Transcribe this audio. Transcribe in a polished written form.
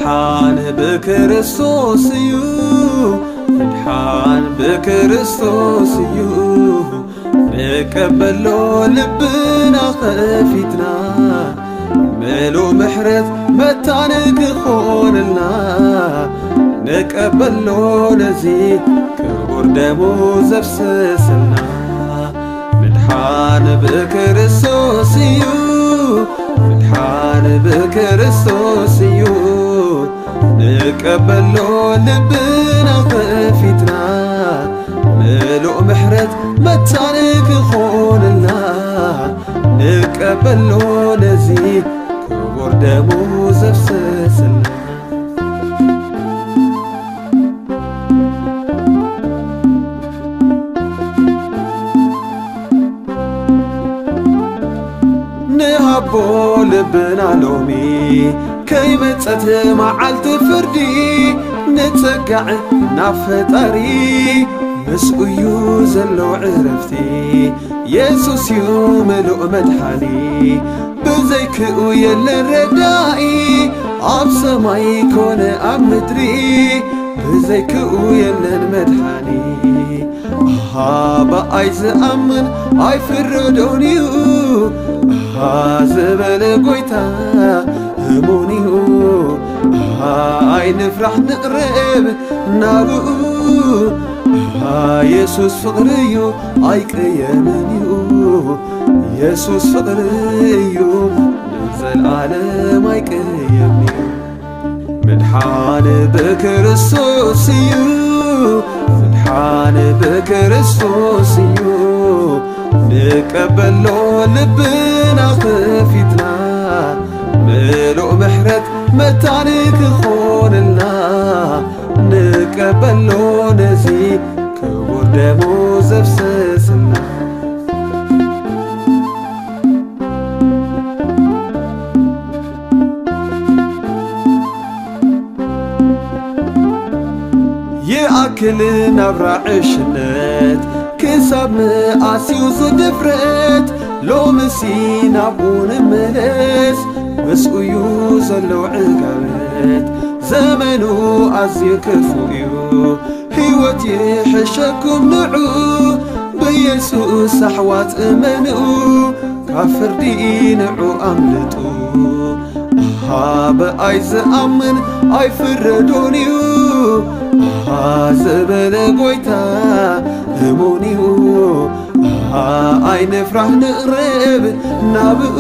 ምድሓን ብክርስቶስ እዩ ምድሓን ብክርስቶስ እዩ ንቀበሎ ልብና ኸፊትና ምሉእ ምሕረት መታን ክኾንልና ንቀበሎ ነዚ ክቡር ደሙ ዘፍስስልና ምድሓን ብክርስቶስ እዩ ምድሓን ብክርስቶስ እዩ ንቀበሎ ልብና ኸፊትና ምሉእ ምሕረት መታን ክኾንልና ንቀበሎ ነዚ ክቡር ደሙ ዘፍስስልና ንሃቦ ልብና ሎሚ ከይመጸት መዓልቲ ፍርዲ ንጸጋዕ ናብ ፈጣሪ ምስኡ እዩ ዘሎ ዕረፍቲ ኢየሱስ እዩ ምሉእ መድሓኒ ብዘይክኡ የለን ረዳኢ ኣብ ሰማይ ኮነ ኣብ ምድሪ ብዘይክኡ የለን መድሓኒ በኣይ ዝኣምን ኣይፍረዶን እዩ ዝበለ ጐይታ እሙን እዩ ኣይንፍራሕ ንቕረብ ናብኡ ኢየሱስ ፍቕሪ እዩ ኣይቅየምን እዩ ኢየሱስ ፍቕሪ እዩ ንዘለዓለም ኣይቅየምን እዩ ምድሓን ብክርስቶስ እዩ ምድሓን ብክርስቶስ እዩ ንቀበሎ ልብና ኸፊትና ምሉእ ምሕረት መታን ክኾንልና ንቀበሎ ነዚ ክቡር ደሙ ዘፍስስልና ይኣክል ናብ ራዕሽነት ክሳብ መኣስዩ ዝድፍረት ሎምሲ ናብኡ ንመለስ ምስኡ እዩ ዘሎ ዕጋበት ዘመኑ ኣዝዩ ክፉእ እዩ ሕይወት ይሕሸኩም ንዑ ብኢየሱስ ኣሕዋት እመንኡ ካብ ፍርዲ ንዑ ኣምልጡ በኣይ ዝኣምን ኣይፍረዶን እዩ ዝበለ ጐይታ እሙን እዩ ኣይንፍራሕ ንቕረብ ናብኡ